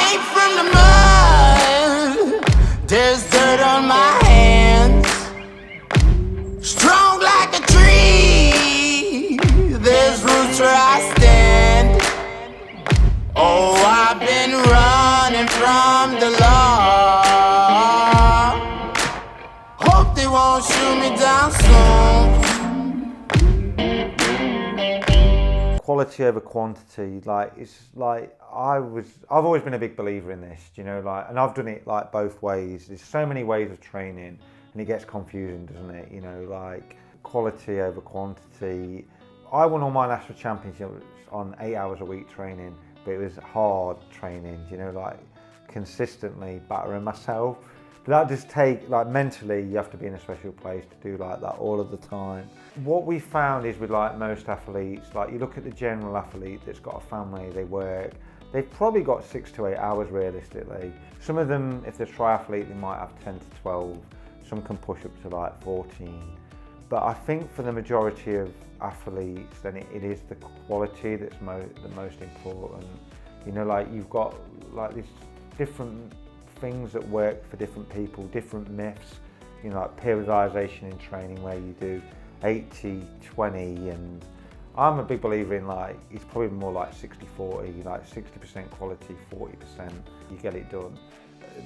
came from the mud. There's dirt on my hands. Strong like a tree. There's roots where I stand. Oh, I've been running from the law. Hope they won't shoot me down soon. Quality over quantity, like it's like I've always been a big believer in this, you know, like, and I've done it like both ways. There's so many ways of training, and it gets confusing, doesn't it? You know, like quality over quantity. I won all my national championships on 8 hours a week training, but it was hard training, you know, like consistently battering myself. But that just take, like mentally, you have to be in a special place to do like that all of the time. What we found is with like most athletes, like you look at the general athlete that's got a family, they work, they've probably got 6 to 8 hours realistically. Some of them, if they're triathlete, they might have 10 to 12. Some can push up to like 14. But I think for the majority of athletes, then it is the quality that's the most important. You know, like you've got like these different things that work for different people, different myths, you know, like periodization in training where you do 80-20, and I'm a big believer in like, it's probably more like 60-40, like 60% quality, 40% you get it done.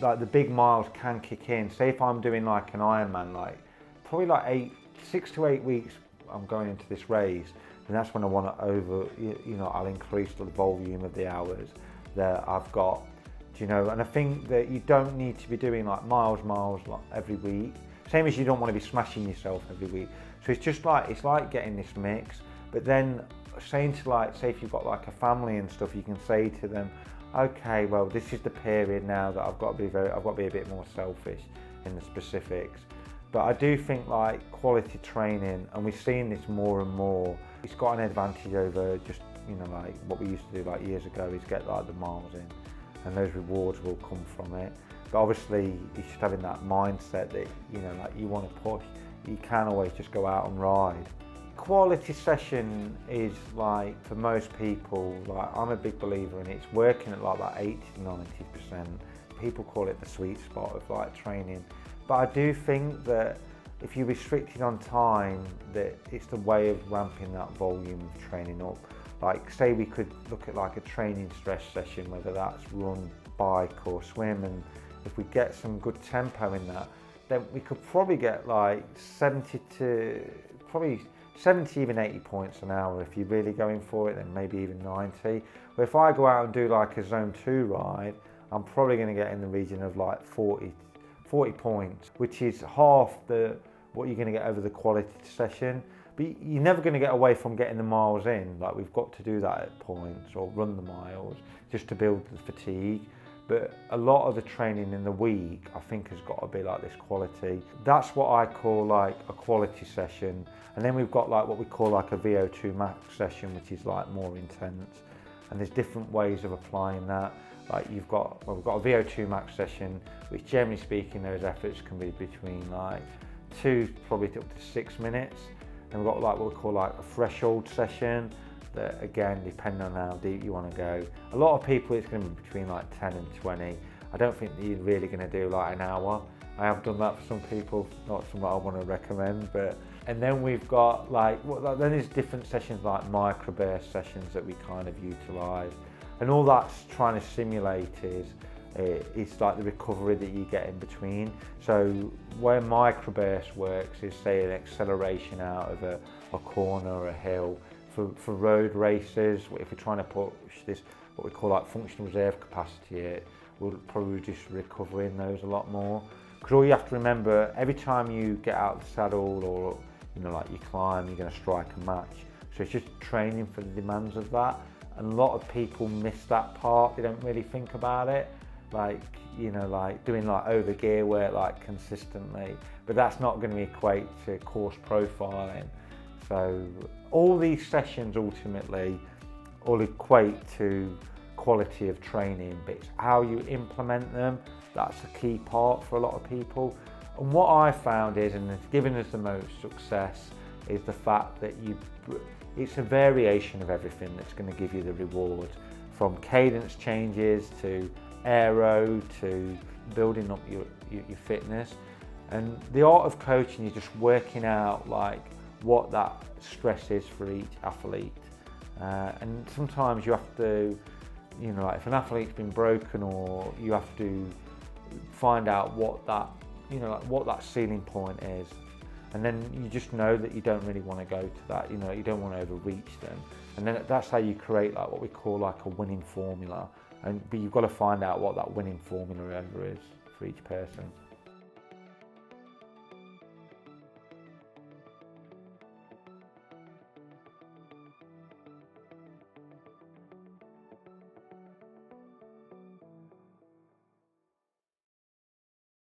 Like the big miles can kick in. Say if I'm doing like an Ironman, like probably like 6 to 8 weeks I'm going into this race, and that's when I want to I'll increase the volume of the hours that I've got, you know. And I think that you don't need to be doing like miles like every week, same as you don't want to be smashing yourself every week. So it's just like, it's like getting this mix. But then saying to like, say if you've got like a family and stuff, you can say to them, okay, well this is the period now that I've got to be a bit more selfish in the specifics. But I do think like quality training, and we've seen this more and more, it's got an advantage over just, you know, like what we used to do like years ago, is get like the miles in, and those rewards will come from it. But obviously you should have in that mindset that, you know, like you want to push, you can always just go out and ride. Quality session is like, for most people, like I'm a big believer in it, it's working at like that 80-90%. People call it the sweet spot of like training. But I do think that if you're restricted on time, that it's the way of ramping that volume of training up. Like say we could look at like a training stress session, whether that's run, bike or swim, and if we get some good tempo in that, then we could probably get like 70 even 80 points an hour. If you're really going for it, then maybe even 90. But if I go out and do like a zone 2 ride, I'm probably going to get in the region of like 40 points, which is half what you're going to get over the quality session. But you're never going to get away from getting the miles in. Like we've got to do that at points, or run the miles, just to build the fatigue. But a lot of the training in the week, I think, has got to be like this quality. That's what I call like a quality session. And then we've got like what we call like a VO2 max session, which is like more intense. And there's different ways of applying that. Like we've got a VO2 max session, which generally speaking, those efforts can be between like 2 probably up to 6 minutes. And we've got like what we call like a threshold session, that again, depending on how deep you want to go. A lot of people, it's going to be between like 10 and 20. I don't think that you're really going to do like an hour. I have done that for some people, not something I want to recommend. But and then we've got like, then there's different sessions like microburst sessions that we kind of utilise. And all that's trying to simulate is it's like the recovery that you get in between. So where microburst works is, say, an acceleration out of a corner or a hill. For road races, if we're trying to push this, what we call like functional reserve capacity, we'll probably reduce recovery in those a lot more. Because all you have to remember, every time you get out of the saddle, or you know, like you climb, you're going to strike a match. So it's just training for the demands of that. And a lot of people miss that part. They don't really think about it. Like, you know, like doing like over gear work like consistently, but that's not going to equate to course profiling. So all these sessions ultimately all equate to quality of training, but it's how you implement them that's the key part for a lot of people. And what I found is, and it's given us the most success, is the fact that it's a variation of everything that's going to give you the reward, from cadence changes to aero to building up your fitness. And the art of coaching is just working out like what that stress is for each athlete. And sometimes you have to, you know, like if an athlete's been broken, or you have to find out what that, you know, like what that ceiling point is. And then you just know that you don't really want to go to that, you know, you don't want to overreach them. And then that's how you create like what we call like a winning formula. But you've got to find out what that winning formula ever is for each person.